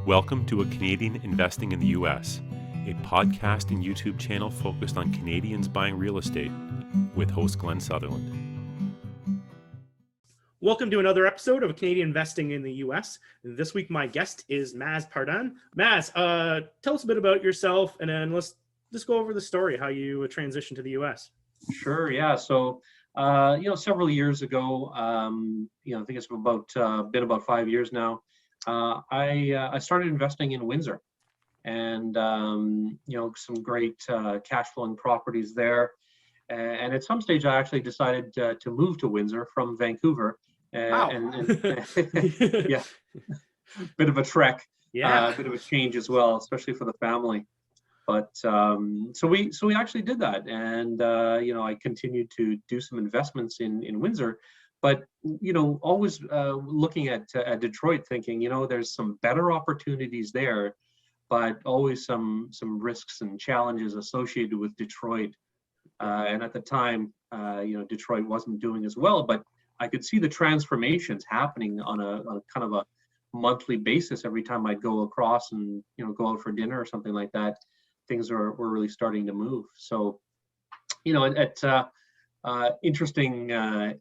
Welcome to A Canadian Investing in the U.S., a podcast and YouTube channel focused on Canadians buying real estate with host Glenn Sutherland. Welcome to another episode of Canadian Investing in the U.S. This week, my guest is Maz Pardhan. Maz, tell us a bit about yourself, and then let's just go over the story, how you transitioned to the U.S. Sure. Yeah. So, several years ago, I think it's been about 5 years now. I started investing in Windsor, and some great cash flowing properties there. And at some stage, I actually decided to move to Windsor from Vancouver. Wow. Yeah, bit of a trek, Yeah. bit of a change as well, especially for the family. But so we actually did that, and I continued to do some investments in Windsor, but always looking at Detroit, thinking there's some better opportunities there, but always some risks and challenges associated with Detroit. And at the time, Detroit wasn't doing as well, but I could see the transformations happening on a kind of a monthly basis. Every time I'd go across and go out for dinner or something like that, things were really starting to move. So, interesting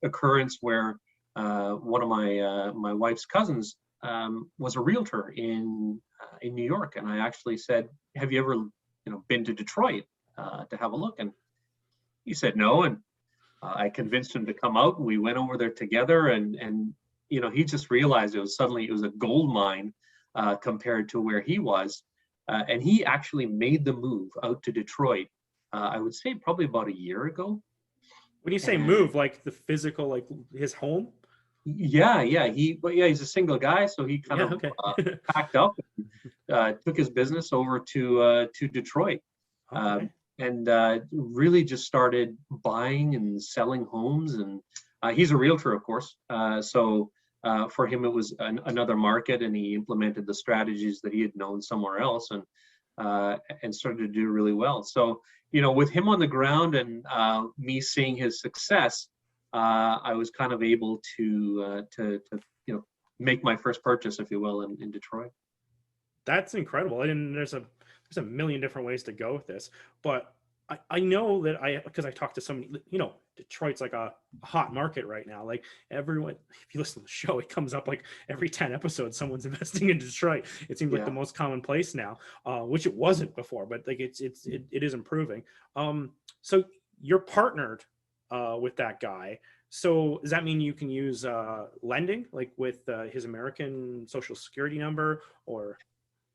occurrence where one of my wife's cousins was a realtor in New York, and I actually said, "Have you ever been to Detroit to have a look?" And he said no, and I convinced him to come out, and we went over there together, and he just realized it was a gold mine compared to where he was. And he actually made the move out to Detroit, I would say probably about a year ago. When you say move, like the physical, like his home? Yeah. He's a single guy, so he kind of packed up and took his business over to Detroit. Okay. And really just started buying and selling homes. And he's a realtor, of course. So for him, it was another market, and he implemented the strategies that he had known somewhere else, and started to do really well. So, with him on the ground and me seeing his success, I was kind of able to make my first purchase, if you will, in Detroit. That's incredible. And there's a million different ways to go with this, but I know that because I talked to somebody, Detroit's like a hot market right now. Like everyone, if you listen to the show, it comes up like every 10 episodes, someone's investing in Detroit. It seems like the most common place now, which it wasn't before, but like it is improving. So you're partnered with that guy. So does that mean you can use lending, like with his American Social Security number, or?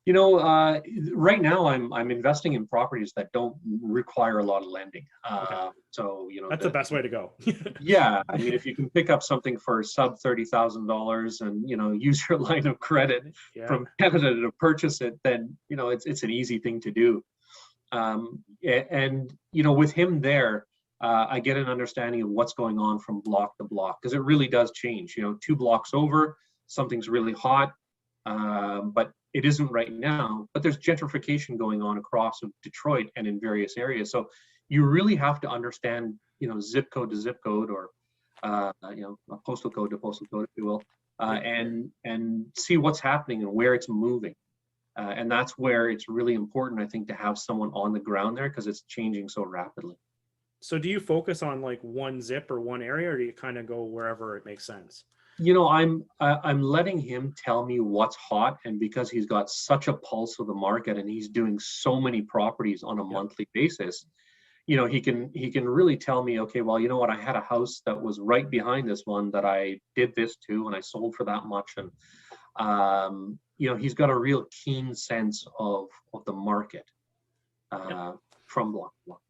Right now I'm investing in properties that don't require a lot of lending. Okay. So that's the best way to go. Yeah, I mean, if you can pick up something for sub $30,000 and use your line of credit from Canada to purchase it, then it's an easy thing to do. And with him there, I get an understanding of what's going on from block to block, because it really does change. 2 blocks over, something's really hot, but it isn't right now. But there's gentrification going on across of Detroit and in various areas. So you really have to understand, zip code to zip code, or a postal code to postal code, if you will, and see what's happening and where it's moving. And that's where it's really important, I think, to have someone on the ground there, because it's changing so rapidly. So do you focus on like one zip or one area, or do you kind of go wherever it makes sense? I'm letting him tell me what's hot, and because he's got such a pulse of the market and he's doing so many properties on a monthly basis, he can really tell me, okay, well, you know what, I had a house that was right behind this one that I did this to, and I sold for that much, and he's got a real keen sense of the market from block to block.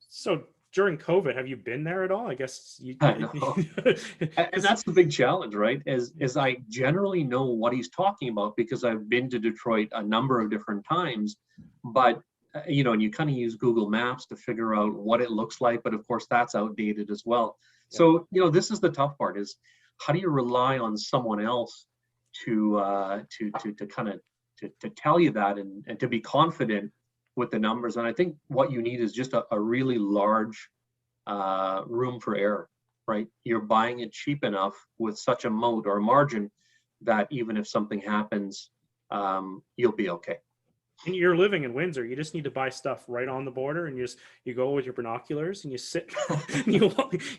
So during COVID, have you been there at all? I guess you. I know. And that's the big challenge, right? Is I generally know what he's talking about because I've been to Detroit a number of different times, but and you kind of use Google Maps to figure out what it looks like, but of course that's outdated as well. Yeah. So this is the tough part: is how do you rely on someone else to kind of to tell you that and to be confident with the numbers. And I think what you need is just a really large room for error, right? You're buying it cheap enough with such a moat or a margin that even if something happens, you'll be okay. And you're living in Windsor. You just need to buy stuff right on the border, and you go with your binoculars and you sit, and you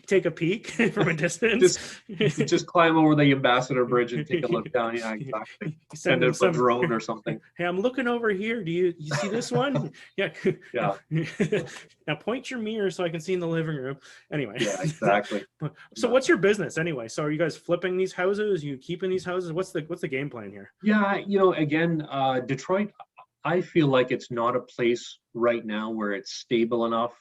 take a peek from a distance. Just climb over the Ambassador Bridge and take a look down. Yeah, exactly. Send out a drone or something. Hey, I'm looking over here. Do you see this one? Yeah. Yeah. Now point your mirror so I can see in the living room. Anyway. Yeah, exactly. So what's your business anyway? So are you guys flipping these houses? Are you keeping these houses? What's the game plan here? Yeah, again, Detroit, I feel like it's not a place right now where it's stable enough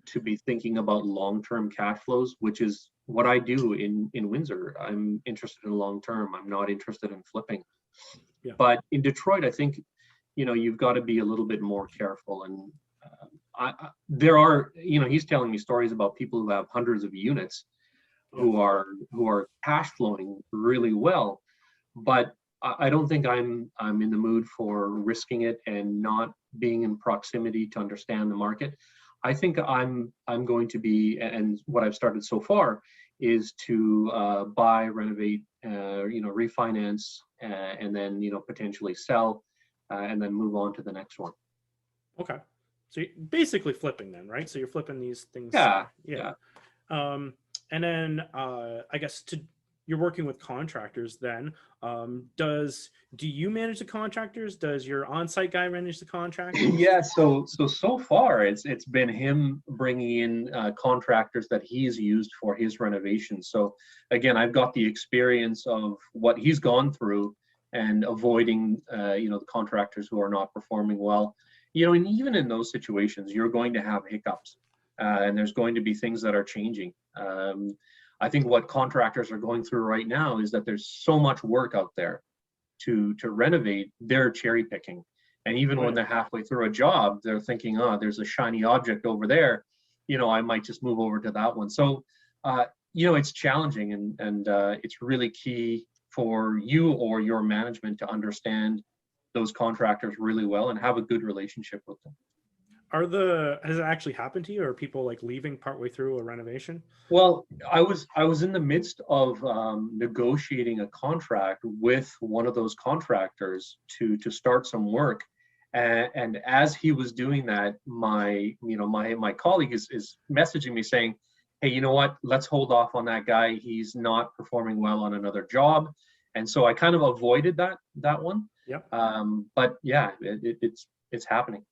to be thinking about long-term cash flows, which is what I do in Windsor. I'm interested in long-term. I'm not interested in flipping. Yeah. But in Detroit, I think, you've got to be a little bit more careful. And there are, he's telling me stories about people who have hundreds of units who are cash flowing really well, but I don't think I'm in the mood for risking it and not being in proximity to understand the market. I think I'm going to be, and what I've started so far is to buy, renovate, refinance, and then potentially sell, and then move on to the next one. Okay, so you're basically flipping then, right? So you're flipping these things. Yeah. And then I guess you're working with contractors then. Do you manage the contractors? Does your on-site guy manage the contractors? Yeah, so far it's been him bringing in contractors that he's used for his renovations. So again, I've got the experience of what he's gone through and avoiding the contractors who are not performing well. And even in those situations, you're going to have hiccups, and there's going to be things that are changing. I think what contractors are going through right now is that there's so much work out there to renovate, they're cherry picking. And even when they're halfway through a job, they're thinking, oh, there's a shiny object over there. I might just move over to that one. So, it's challenging, and it's really key for you or your management to understand those contractors really well and have a good relationship with them. Has it actually happened to you? Or are people like leaving partway through a renovation? Well, I was in the midst of negotiating a contract with one of those contractors to start some work, and as he was doing that, my colleague is messaging me saying, hey, you know what? Let's hold off on that guy. He's not performing well on another job, and so I kind of avoided that one. Yep. But yeah, it's happening.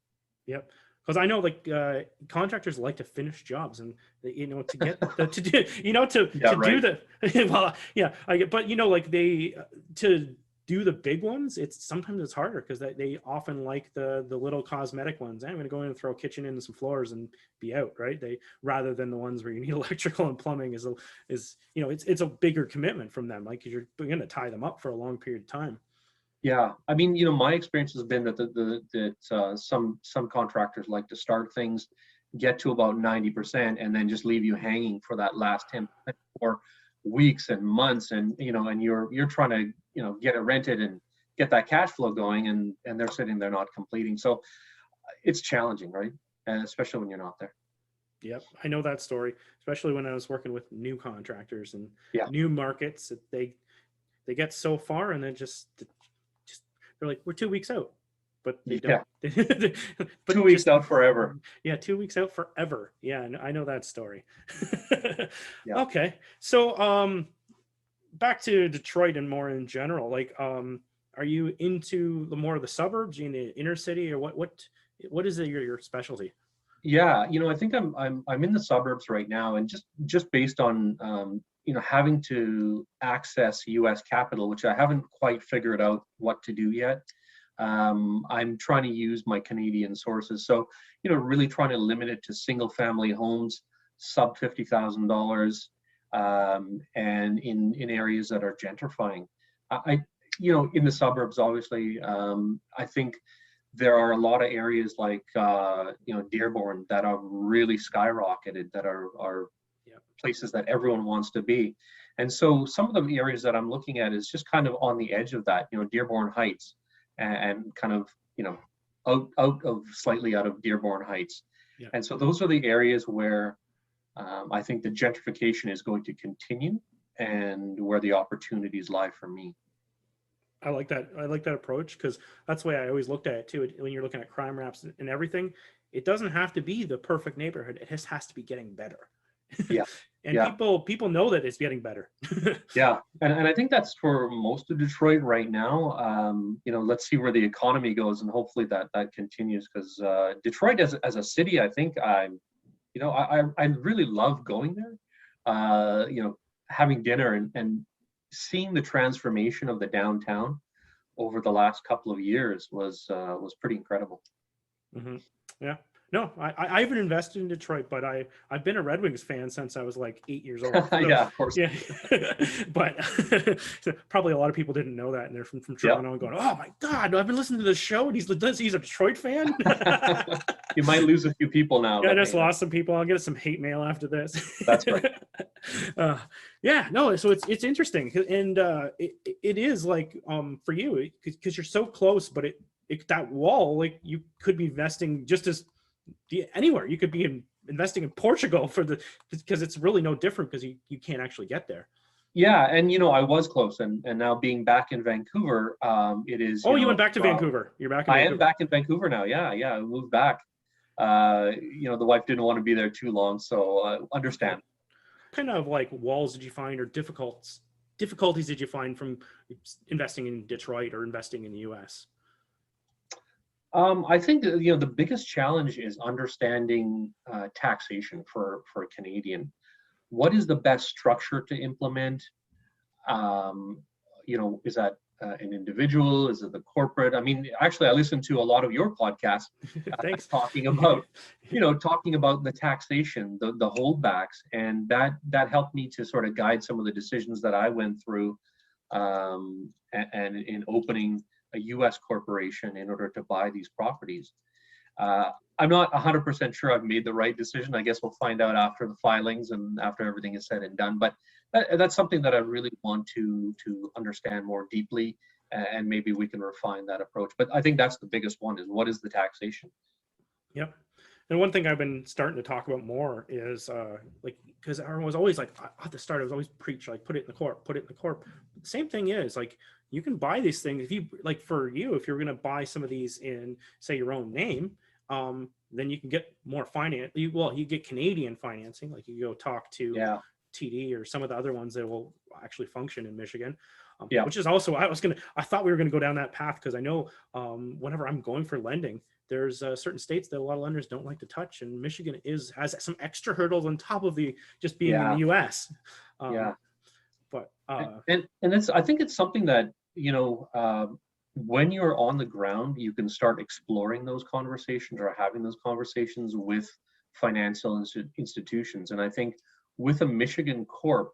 Yep. Because I know contractors like to finish jobs, and to get to do do the well, yeah, I get, but to do the big ones, sometimes it's harder because they often like the little cosmetic ones. I'm going to go in and throw a kitchen in and some floors and be out, right? Rather than the ones where you need electrical and plumbing is it's a bigger commitment from them, like you're going to tie them up for a long period of time. Yeah, I mean, my experience has been that some contractors like to start things, get to about 90%, and then just leave you hanging for that last 10% for weeks and months, and and you're trying to get it rented and get that cash flow going, and they're sitting there not completing. So it's challenging, right? And especially when you're not there. Yep, I know that story, especially when I was working with new contractors and new markets. They get so far and then just they're like, we're 2 weeks out, but they don't. But 2 weeks out forever. Yeah, 2 weeks out forever. Yeah, I know that story. Okay, so back to Detroit and more in general. Like, are you into more of the suburbs, in the inner city, or what is your specialty? Yeah, I think I'm in the suburbs right now, and just based on having to access U.S. capital, which I haven't quite figured out what to do yet. I'm trying to use my Canadian sources, so really trying to limit it to single-family homes, sub $50,000, and in areas that are gentrifying. In the suburbs, obviously, I think there are a lot of areas like Dearborn that are really skyrocketed, that are places that everyone wants to be. And so some of the areas that I'm looking at is just kind of on the edge of that, Dearborn Heights, and kind of slightly out of Dearborn Heights. Yeah. And so those are the areas where I think the gentrification is going to continue, and where the opportunities lie for me. I like that. I like that approach because that's the way I always looked at it too. When you're looking at crime raps and everything, it doesn't have to be the perfect neighborhood. It just has to be getting better. Yeah. And Yeah. people know that it's getting better. Yeah, and I think that's for most of Detroit right now. Let's see where the economy goes, and hopefully that continues, because Detroit as a city, I think I really love going there. Having dinner and seeing the transformation of the downtown over the last couple of years was pretty incredible. Mm-hmm. Yeah. No, I haven't invested in Detroit, but I've been a Red Wings fan since I was like 8 years old. So, Yeah, of course. Yeah. But probably a lot of people didn't know that, and they're from Toronto and going, "Oh my God, I've been listening to this show, and he's a Detroit fan." You might lose a few people now. Yeah, I just lost some people. I'll get some hate mail after this. That's right. Yeah, no, so it's interesting, and it is like for you because you're so close, but that wall, like you could be investing just as anywhere. You could be investing in Portugal because it's really no different because you can't actually get there. Yeah, and I was close, and now being back in Vancouver, it is. Oh, you went back to Vancouver. You're back in Vancouver. I am back in Vancouver now. Yeah, I moved back. The wife didn't want to be there too long, so understand. What kind of like walls did you find, or difficulties did you find from investing in Detroit or investing in the US? I think that, the biggest challenge is understanding taxation for a Canadian. What is the best structure to implement? Is that an individual? Is it the corporate? I mean, actually, I listened to a lot of your podcasts Thanks. talking about, talking about the taxation, the holdbacks, and that helped me to sort of guide some of the decisions that I went through, and in opening a U.S. corporation in order to buy these properties. I'm not 100% sure I've made the right decision. I guess we'll find out after the filings and after everything is said and done. But that's something that I really want to understand more deeply, and maybe we can refine that approach. But I think that's the biggest one: is what is the taxation? Yep. And one thing I've been starting to talk about more is because I was always like at the start, I was always preach like put it in the corp. The same thing is like you can buy these things if you like. For you, if you're going to buy some of these in say your own name, then you can get more finance. You get Canadian financing. Like you go talk to TD or some of the other ones that will actually function in Michigan. Which is also I thought we were going to go down that path because I know whenever I'm going for lending, there's certain states that a lot of lenders don't like to touch, and Michigan has some extra hurdles on top of the just being in the U.S. But and I think it's something that when you're on the ground, you can start exploring those conversations or having those conversations with financial institutions. And I think with a Michigan corp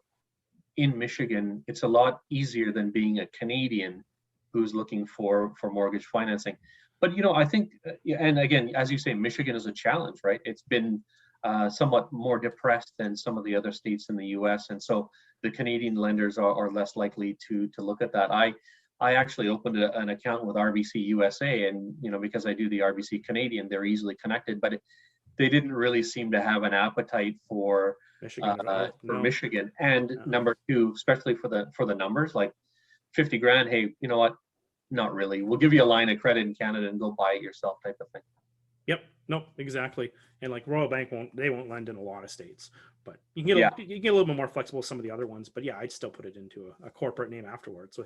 in Michigan, it's a lot easier than being a Canadian who's looking for mortgage financing. But I think, and again, as you say, Michigan is a challenge, right? It's been somewhat more depressed than some of the other states in the U.S., and so the Canadian lenders are less likely to look at that. I actually opened an account with RBC USA, and because I do the RBC Canadian, they're easily connected, but they didn't really seem to have an appetite for Michigan. And number two, especially for the numbers, like 50 grand, hey, you know what? Not really. We'll give you a line of credit in Canada and go buy it yourself type of thing. Yep. Nope. Exactly. And like Royal Bank won't lend in a lot of states, but you can get you get a little bit more flexible with some of the other ones. But yeah, I'd still put it into a corporate name afterwards. So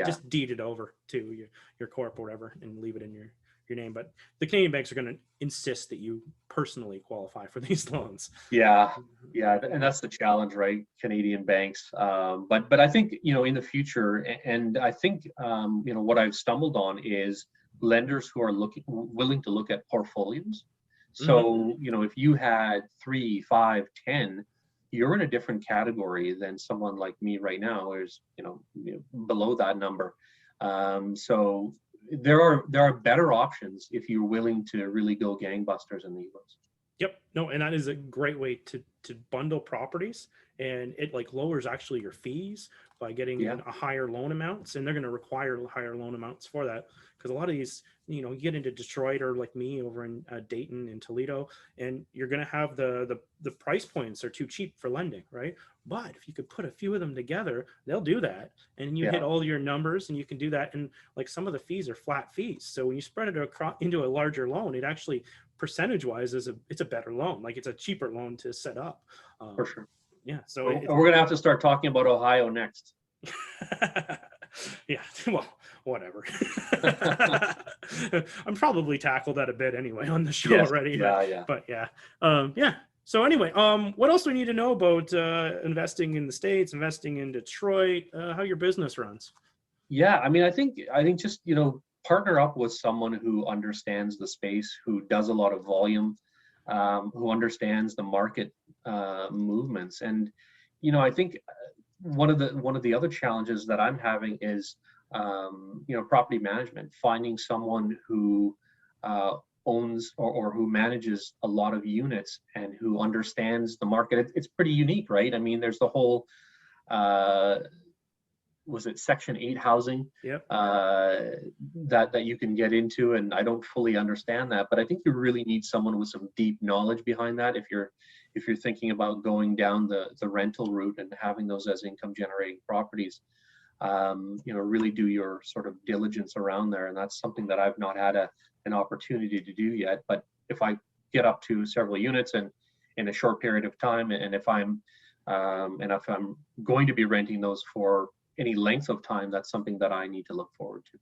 just deed it over to your corp or whatever and leave it in your name. But the Canadian banks are going to insist that you personally qualify for these loans. Yeah, and that's the challenge, right? Canadian banks. But I think in the future, and I think what I've stumbled on is lenders who are willing to look at portfoloos. So if you had 3, 5, 10, you're in a different category than someone like me right now, who's below that number. So there are better options if you're willing to really go gangbusters in the US. Yep. No, and that is a great way to bundle properties and it like lowers actually your fees by getting Yeah. a higher loan amounts, and they're going to require higher loan amounts for that, because a lot of these, you get into Detroit or like me over in Dayton and Toledo, and you're going to have the price points are too cheap for lending, right? But if you could put a few of them together, they'll do that, and you hit all your numbers, and you can do that. And like some of the fees are flat fees, so when you spread it across into a larger loan, it actually percentage wise it's a better loan. Like it's a cheaper loan to set up. For sure. Yeah. So we're going to have to start talking about Ohio next. Yeah, well, whatever. I'm probably tackled that a bit anyway on the show already. But yeah. So anyway, what else do we need to know about investing in the States, investing in Detroit, how your business runs? Yeah, I mean, I think just, partner up with someone who understands the space, who does a lot of volume, who understands the market movements. And, I think one of the other challenges that I'm having is, property management, finding someone who owns or who manages a lot of units and who understands the market. It's pretty unique, right? I mean, there's the whole, was it Section 8 housing that you can get into, and I don't fully understand that, but I think you really need someone with some deep knowledge behind that if you're thinking about going down the rental route and having those as income generating properties. Really do your sort of diligence around there, and that's something that I've not had an opportunity to do yet. But if I get up to several units and in a short period of time, and if I'm going to be renting those for any length of time, that's something that I need to look forward to.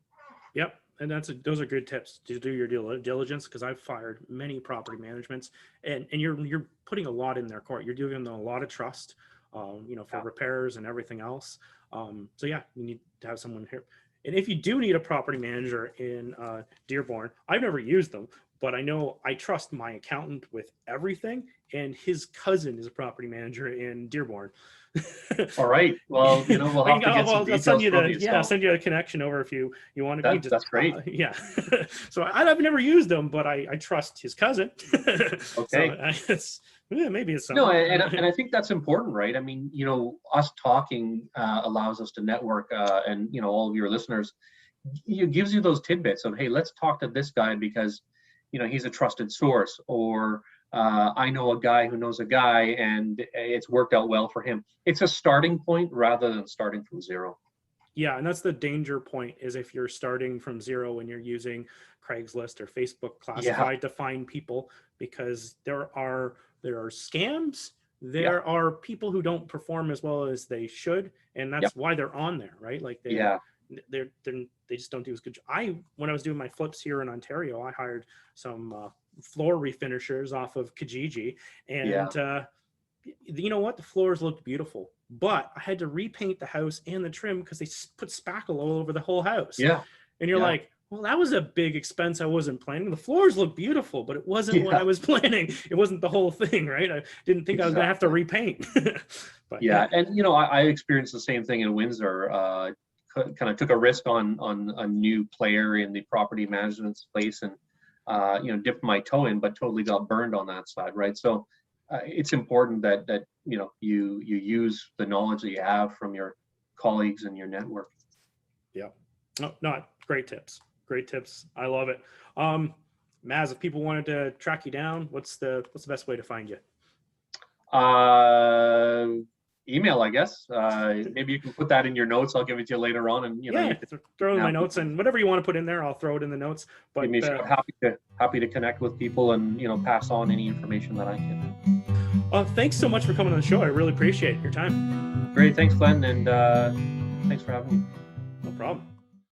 Yep. And those are good tips to do your diligence, because I've fired many property managements, and you're putting a lot in their court. You're giving them a lot of trust, for repairs and everything else. So yeah, you need to have someone here. And if you do need a property manager in Dearborn, I've never used them, but I know I trust my accountant with everything, and his cousin is a property manager in Dearborn. All right. Well, we'll have to get some details from you. I'll send you a connection over if you want to. That's great. Yeah. So I've never used them, but I trust his cousin. Okay. So maybe it's something. No, and I think that's important, right? I mean, us talking allows us to network, and all of your listeners, it gives you those tidbits of, hey, let's talk to this guy because he's a trusted source, or I know a guy who knows a guy and it's worked out well for him. It's a starting point rather than starting from zero. Yeah, and that's the danger point, is if you're starting from zero and you're using Craigslist or Facebook Classified to find people, because there are scams. There are people who don't perform as well as they should, and that's why they're on there, right? Like they just don't do as good. When I was doing my flips here in Ontario, I hired some floor refinishers off of Kijiji, and you know what? The floors looked beautiful, but I had to repaint the house and the trim because they put spackle all over the whole house. Yeah, and you're like, well, that was a big expense I wasn't planning. The floors look beautiful, but it wasn't what I was planning. It wasn't the whole thing, right? I didn't think I was gonna have to repaint. But and I experienced the same thing in Windsor. Kind of took a risk on a new player in the property management space, and dipped my toe in, but totally got burned on that side, right? So it's important that you use the knowledge that you have from your colleagues and your network. Yeah, no, great tips. I love it. Maz, if people wanted to track you down, what's the best way to find you? Email, I guess. Maybe you can put that in your notes. I'll give it to you later on, and you can throw in my notes, and whatever you want to put in there, I'll throw it in the notes. But happy to connect with people and pass on any information that I can. Thanks so much for coming on the show. I really appreciate your time. Great, thanks, Glenn, and thanks for having me. No problem.